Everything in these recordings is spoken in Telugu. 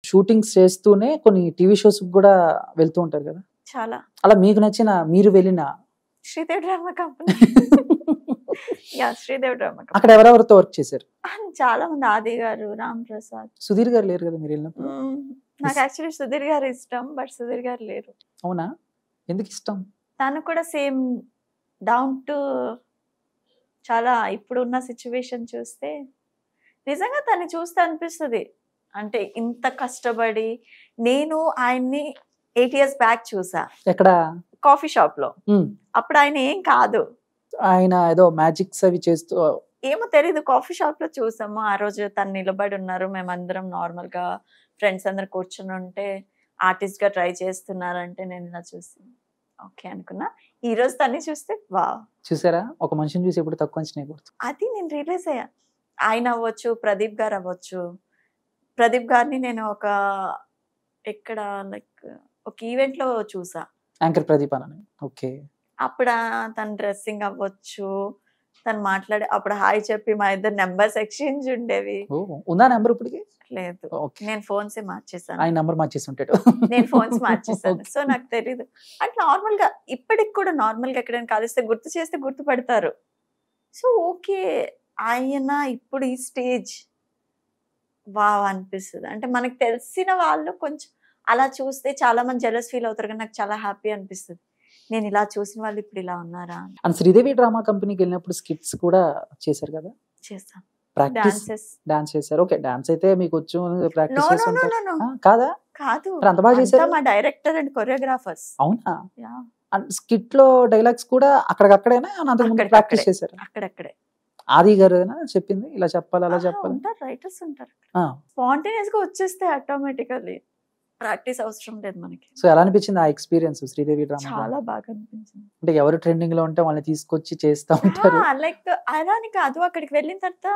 షూటింగ్స్ చేస్తూనే కొన్ని టీవీ షోస్ కూడా వెళ్తూ ఉంటారు కదా, చాలా. అలా మీకు నచ్చిన మీరు వెళ్ళిన Sridevi drama company. Yeah, Sridevi drama company. అక్కడ ఎవరెవరితో వర్క్ చేశారు? చాలా మంది, ఆది గారు, రామ్ ప్రసాద్, సుధీర్ గారు లేరు కదా మీరు వెళ్ళినప్పుడు? నాకు యాక్చువల్లీ సుధీర్ గారు ఇష్టం, బట్ సుధీర్ గారు లేరు. అవునా, ఎందుకు ఇష్టం? తను కూడా సేమ్ డౌన్ టు, చాలా ఇప్పుడున్న సిచ్యువేషన్ చూస్తే నిజంగా తను చూస్తే అనిపిస్తుంది, అంటే ఇంత కష్టపడి. నేను ఆయన్ని 8 years బ్యాక్ చూసా. ఎక్కడ? కాఫీ షాప్ లో. అప్పుడు ఆయన ఏం కాదు, ఆయన ఏదో మ్యాజిక్స్ అవి చేస్తూ, ఏమో తెలీదు, కాఫీ షాప్ లో చూసాము. ఆ రోజు తను నిలబడి ఉన్నారు, మేమందరం నార్మల్ గా ఫ్రెండ్స్ అందరు కూర్చుని ఉంటే ఆర్టిస్ట్ గా ట్రై చేస్తున్నారంటే నేను ఇలా చూసి ఓకే అనుకున్నా. ఈ రోజు తన్ని చూస్తే వా. చూసారా, ఒక మనిషిని చూసి ఎప్పుడు తక్కువ అంచనా వేయకూడదు. అది నేను రియలైజ్ అయ్యా. ఆయన అవ్వచ్చు, ప్రదీప్ గారు అవ్వచ్చు. ప్రదీప్ గారిని నేను ఎక్కడ లైక్ ఒక ఈవెంట్ లో చూసా, యాంకర్ ప్రదీప్ అని. ఓకే. అప్పుడు తన డ్రెస్సింగ్ అవ్వచ్చు, తను మాట్లాడే అప్పుడు హాయ్ చెప్పి మా ఇద్దరు నెంబర్స్ ఎక్స్చేంజ్ ఉండేవి. ఉందా నెంబర్ ఇప్పటికి? లేదు, నేను ఫోన్స్ మార్చేసాను. ఆయన నెంబర్ మార్చేసి ఉంటాడు. నేను ఫోన్స్ మార్చేసాను. సో నాకు తెలీదు. అంటే నార్మల్ గా ఇప్పటికి కూడా నార్మల్ గా ఎక్కడైనా కలిస్తే గుర్తు చేస్తే గుర్తుపడతారు. సో ఓకే, ఆయన ఇప్పుడు ఈ స్టేజ్ వావ్ అనిపిస్తుంది. అంటే మనకు తెలిసిన వాళ్ళు కొంచెం అలా చూస్తే చాలా మంది జెలస్ ఫీల్ అవుతారు, కానీ నాకు చాలా హ్యాపీ అనిపిస్తుంది, నేను ఇలా చూసిన వాళ్ళు ఇప్పుడు ఇలా ఉన్నారా. అండ్ శ్రీదేవి డ్రామా కంపెనీకి వెళ్ళినప్పుడు స్కిట్స్ కూడా చేశారు కదా? చేస్తాం. డాన్స్ చేశారు. ఓకే, డాన్స్ అయితే మీకు వచ్చు, ప్రాక్టీస్ చేస్తుంటారు కాదా? కాదు, అంత బాగా చేశారు. మా డైరెక్టర్ అండ్ కొరియోగ్రాఫర్స్. అవునా? స్కిట్ లో డైలాగ్స్ కూడా అక్కడికక్కడేనా, ప్రాక్టీస్ చేశారు? అక్కడక్కడే. ఆది గారు చెప్పింది ఇలా చెప్పాలి, అలా చెప్పాలి. ఉంటారు, రైటర్స్ ఉంటారు. స్పాంటేనియస్ గా వచ్చేస్తే ఆటోమేటికల్లీ, ప్రాక్టీస్ అవసరం లేదు మనకి. సో ఎలా అనిపించింది ఆ ఎక్స్పీరియన్స్ శ్రీదేవి డ్రామా? చాలా బాగా అనిపించింది. అంటే ఎవరు ట్రెండింగ్ లో ఉంటే వాళ్ళని తీసుకొచ్చి చేస్తా ఉంటారు. లైక్ అలా అని కాదు, అక్కడికి వెళ్ళిన తర్వాత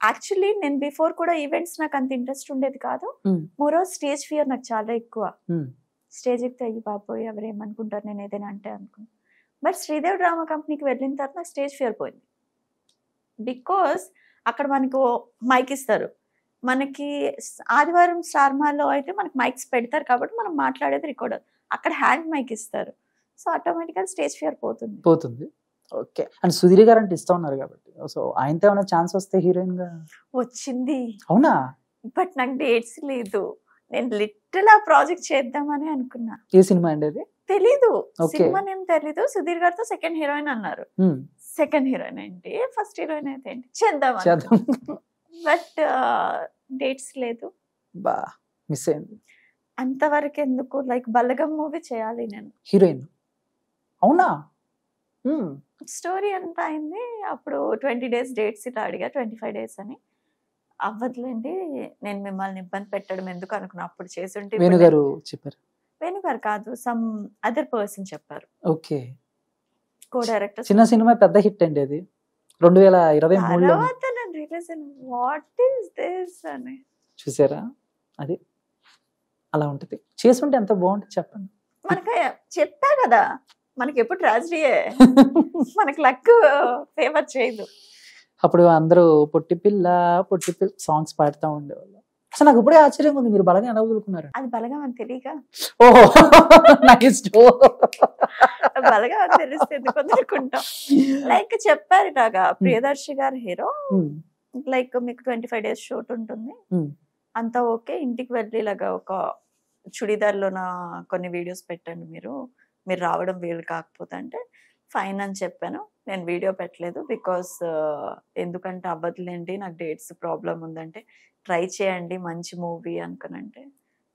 యాక్చువల్లీ నేను బిఫోర్ కూడా ఈవెంట్స్ నాకు అంత ఇంట్రెస్ట్ ఉండేది కాదు. మోరో స్టేజ్ ఫియర్ నాకు చాలా ఎక్కువ. స్టేజ్ ఎక్కితే అయ్యి బాబోయ్ ఎవరేమనుకుంటారు నేను ఏదైనా అంటే అనుకున్నా. బట్ శ్రీదేవి డ్రామా కంపెనీకి వెళ్ళిన తర్వాత నాకు స్టేజ్ ఫియర్ పోయింది. బికాస్ అక్కడ మనకు మైక్ ఇస్తారు. మనకి ఆదివారం స్టార్ మాల్లో అయితే మనకి మైక్స్ పెడతారు కాబట్టి మనం మాట్లాడేది రికార్డ్. అక్కడ హ్యాండ్ మైక్ ఇస్తారు. సో ఆటోమేటిక్గా స్టేజ్ ఫియర్ పోతుంది. ఓకే. అండ్ సుధీర్ గారు అంటే ఇష్టం ఉన్నారు కాబట్టి, సో ఆయనతో ఏమైనా ఛాన్స్ వస్తే హీరోయిన్ గా? వచ్చింది. అవునా? బట్ నాకు డేట్స్ లేదు. నేను లిటిల్ ఆ ప్రాజెక్ట్ చేద్దామని అనుకున్నా. ఏ సినిమా అండి అది? తెలీదు, సినిమా నేమ్ తెలీదు. సుధీర్ గారితో సెకండ్ హీరోయిన్ అన్నారు. సెకండ్ హీరోయిన్ ఏంటి, ఫస్ట్ హీరోయిన్ అయితే ఏంటి చేద్దాం. బట్ డేట్స్ లేదు. బా మిస్ అయింది. అంతవరకు ఎందుకు, లైక్ బలగం మూవీ చేయాలి నేను హీరోయిన్. అవునా? స్టోరీ అంతా అయింది. అప్పుడు 20 days డేట్స్ ఇట్లా అడిగా, 25 days అని. అవ్వదులేండి, నేను మిమ్మల్ని ఇబ్బంది పెట్టడం ఎందుకు అనుకున్నా. అప్పుడు చేస్తుంటే వేణుగారు చెప్పారు. వేణుగారు కాదు, సమ్ అదర్ పర్సన్ చెప్పారు. ఓకే. Co director. చిన్న సినిమా పెద్ద హిట్ అండి అది 2023లో. వాట్ ఈస్ దిస్ అని చూసారా? అది అలా ఉంటది. చేసుంటే ఎంత బాగుంటుంది చెప్పండి. మనకి చెప్పా కదా, మనకి ఎప్పుడు ట్రాజడీయే, మనకి లక్ ఫేవర్ చేయదు. అప్పుడు అందరూ పొట్టి పిల్ల సాంగ్స్ పాడుతూ ఉండేవాళ్ళు. అసలు నాకు ఇప్పుడే ఆశ్చర్యంగా ఉంది, మీరు బలగా ఎలా వదులుకున్నారు? అది బలగా అని తెలియక. ఓహో నైస్. బలగా అని తెలిస్తే ఎందుకు వదులుకుంటాం. లైక్ చెప్పారు ఇలాగా, ప్రియదర్శి గారు హీరో, లైక్ మీకు 25 days షూట్ ఉంటుంది, అంతా ఓకే, ఇంటికి వెళ్ళి ఇలాగా ఒక చుడిదార్లో నా కొన్ని వీడియోస్ పెట్టండి, మీరు రావడం వీలు కాకపోతే అంటే ఫైన్ అని చెప్పాను. నేను వీడియో పెట్టలేదు బికాస్ ఎందుకంటే అవ్వదులేండి, నాకు డేట్స్ ప్రాబ్లం ఉందంటే ట్రై చేయండి మంచి మూవీ అనుకునంటే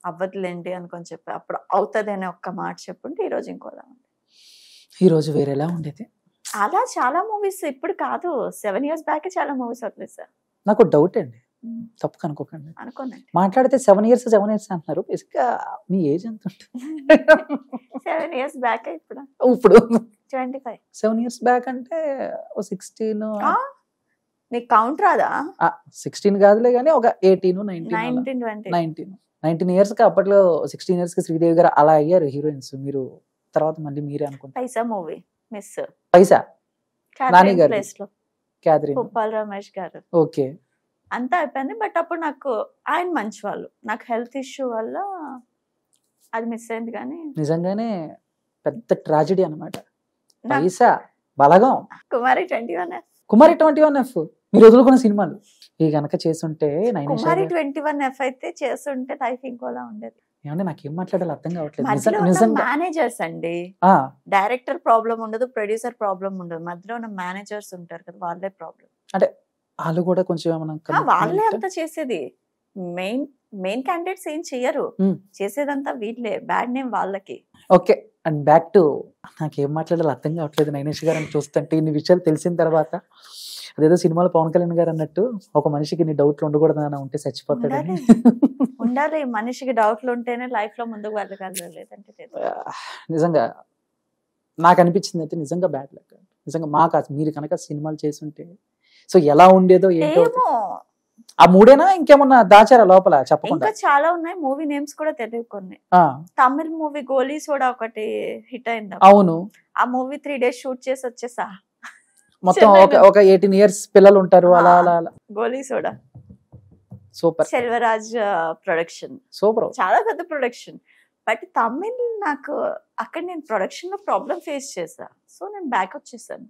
అవ్వదులేండి అనుకొని చెప్పి అప్పుడు అవుతుంది అనే ఒక్క మాట చెప్పుంటే ఈరోజు ఇంకోలా ఉంది. ఈరోజు వేరేలా ఉండేది. అలా చాలా మూవీస్, ఇప్పుడు కాదు 7 years బ్యాక్ చాలా మూవీస్ వదిలేసా. నాకు డౌట్ అండి, తప్పు కనుకోకండి, అనుకోనండి. మాట్లాడితే 7 years అంటున్నారు, బేసిక్గా మీ ఏజ్ ఎంత ఉంటుంది? 7 years బ్యాక్. ఇప్పుడు 25. 7 years బ్యాక్ అంటే 16. నీకు కౌంట్ రాదా? 16 కాదులే కానీ ఒక 18, 19 years కి, అప్పట్లో 16 years కి శ్రీదేవి గారు అలా అయ్యారు హీరోయిన్స్. మీరు తర్వాత మళ్ళీ మీరే అనుకుంటారు. పైసా మూవీ మిస్. పైసా నాని గారు, ప్లేస్ లో క్యాథరిన్, ఉప్పాల్ రమేష్ గారు. ఓకే. అంతా అయిపోయింది. బట్ అప్పుడు నాకు ఆయన మంచి వాళ్ళు, నాకు హెల్త్ ఇష్యూ వల్ల అది మిస్ అయింది. కానీ నిజంగానే పెద్ద ట్రాజడీ అన్నమాట. నాకు పైసా బలగం కుమారి 21 కుమారి 21F మీరు వదులుకున్న సినిమాలు ఇవి గనక చేస్తుంటే నైనేష్ కుమారి గారు 21F అయితే చేస్తుంటే లైఫ్ ఇంకోలా ఉండేది. ఏమంటే నాకేం మాట్లాడాలో అర్థం కావట్లేదు మధ్యలో ఉన్న నిజంగా మేనేజర్స్ అండి, ఆ, డైరెక్టర్ ప్రాబ్లం ఉండదు, ప్రొడ్యూసర్ ప్రాబ్లం ఉండదు, మధ్యలో ఉన్న మేనేజర్స్ ఉంటారు కదా, వాళ్ళే ప్రాబ్లం. వాళ్ళు కూడా కొంచెం ఏమన్నా వాళ్ళే అంతా చేసేది. మెయిన్ మెయిన్ క్యాండిడేట్స్ ఏం చెయ్యరు, చేసేదంతా వీళ్ళే. బ్యాడ్ నేమ్ వాళ్ళకి. ఓకే అండ్ బ్యాక్ టు నాకేం మాట్లాడాలో అర్థం కావట్లేదు నైనేష్ గారు అని చూస్తుంటే ఇన్ని విషయాలు తెలిసిన తర్వాత అదేదో సినిమాలో పవన్ కళ్యాణ్ గారు అన్నట్టు ఒక మనిషికి నీ డౌట్లు ఉండకూడదని ఉంటే చచ్చిపోతాడని. ఉండాలి, మనిషికి డౌట్లు ఉంటేనే లైఫ్ లో ముందుకు వెళ్ళగలరు, లేదంటే లేదు. నిజంగా నాకు అనిపించింది అయితే నిజంగా బ్యాడ్ లక్. నిజంగా మాకు మీరు కనుక సినిమాలు చేస్తుంటే సో ఎలా ఉండేదో ఏంటో. ఏమో ఆ మూడేనా ఇంకేమన్నా దాచారా లోపల చెప్పకుండా? ఇంకా చాలా ఉన్నాయి, మూవీ నేమ్స్ కూడా తెలియదు కొన్ని. తమిళ్ మూవీ గోలీ సోడా ఒకటి హిట్ అయింది. అవును, ఆ మూవీ 3 days షూట్ చేసి వచ్చేసా. మొత్తం ఒక 18 years పిల్లలు ఉంటారు అలా అలా అలా. గోలీ soda super, Selvaraj production, super, చాలా పెద్ద ప్రొడక్షన్. బట్ తమిళ్ నాకు అక్కడ నేను ప్రొడక్షన్ లో ప్రాబ్లం ఫేస్ చేసా, సో నేను బ్యాక్ వచ్చేసాను.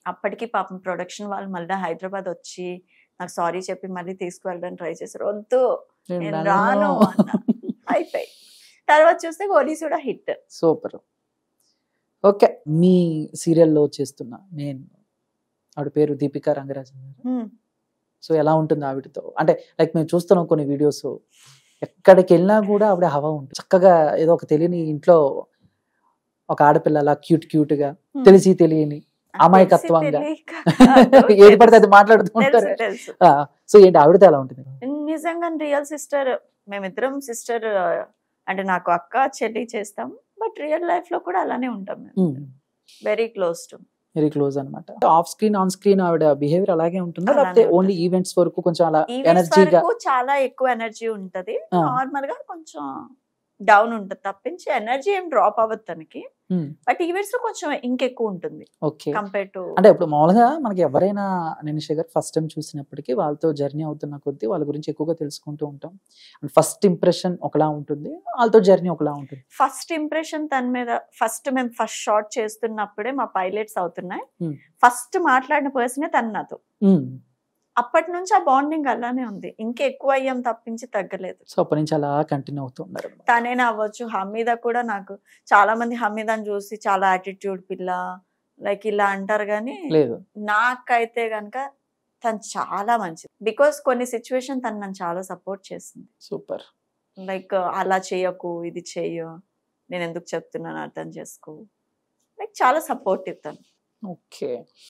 అప్పటికి పాపం ప్రొడక్షన్ వాళ్ళు మళ్ళీ హైదరాబాద్ వచ్చి నాకు సారీ చెప్పి మళ్ళీ తీసుకువెళ్ళడానికి ట్రై చేశారు. వద్దు నేను రాను అన్న. అయిపోయి తర్వాత చూస్తే గోలీ సోడా హిట్. సూపర్. ఓకే, మీ సీరియల్లో చేస్తున్న మెయిన్ ఆవిడ పేరు దీపికా రంగరాజన్ గారు. సో ఎలా ఉంటుంది ఆవిడతో? అంటే లైక్ మేము చూస్తున్నాం కొన్ని వీడియోస్, ఎక్కడికి వెళ్ళినా కూడా ఆవిడ హవా ఉంటుంది. చక్కగా ఏదో ఒక తెలియని ఇంట్లో ఒక ఆడపిల్ల క్యూట్ క్యూట్ గా తెలిసి తెలియని అమాయకత్వంగా ఏది పడితే అది మాట్లాడుతూ ఉంటారు. సో ఏంటి ఆవిడతో ఎలా ఉంటుంది? నిజంగా రియల్ సిస్టర్, మేమిద్దరం సిస్టర్, అంటే నాకు అక్క చెల్లి చేస్తాం, బట్ రియల్ లైఫ్ లో కూడా అలానే ఉంటాం. Very close to very close అన్నమాట. ఆఫ్ స్క్రీన్ ఆన్ స్క్రీన్ ఆవిడ బిహేవియర్ అలాగే ఉంటుందా, లేకపోతే ఓన్లీ ఈవెంట్స్ వరకు కొంచెం అలా ఎనర్జీగా? చాలా ఎక్కువ ఎనర్జీ ఉంటది, నార్మల్ గా కొంచెం డౌన్ ఉంటది తప్పించి ఎనర్జీ ఏం డ్రాప్ అవ్వదు తనకి. బట్ ఈవెంట్స్ లో కొంచెం ఇంకెక్కువ ఉంటుంది కంపేర్ టు. అంటే ఇప్పుడు మామూలుగా మనకి ఎవరైనా నైనేష్ గారు ఫస్ట్ టైం చూసినప్పటికీ వాళ్ళతో జర్నీ అవుతున్న కొద్దీ వాళ్ళ గురించి ఎక్కువగా తెలుసుకుంటూ ఉంటాం. ఫస్ట్ ఇంప్రెషన్ ఒకలా ఉంటుంది, వాళ్ళతో జర్నీ ఒకలా ఉంటుంది. ఫస్ట్ ఇంప్రెషన్ తన మీద, మేము ఫస్ట్ షాట్ చేస్తున్నప్పుడే మా పైలట్స్ అవుతున్నాయి, ఫస్ట్ మాట్లాడిన పర్సనే తను నాతో. అప్పటి నుంచి ఆ బాండింగ్ అలానే ఉంది, ఇంకా ఎక్కువ అయ్యాం తప్పించి తగ్గలేదు. సో అప్పటి నుంచి అలా కంటిన్యూ అవుతూ ఉన్నారు. తనేనా అవ్వచ్చు, హమీద కూడా. నాకు చాలా మంది హమీదాని చూసి చాలా యాటిట్యూడ్ పిల్ల లైక్ ఇలా అంటారు, కానీ నాకైతే గనక తను చాలా మంచిది. బికాస్ కొన్ని సిచ్యువేషన్ తను నన్ను చాలా సపోర్ట్ చేసింది. సూపర్. లైక్ అలా చేయకు, ఇది చెయ్యు, నేను ఎందుకు చెప్తున్నాను అర్థం చేసుకో, లైక్ చాలా సపోర్టివ్ తను. ఓకే.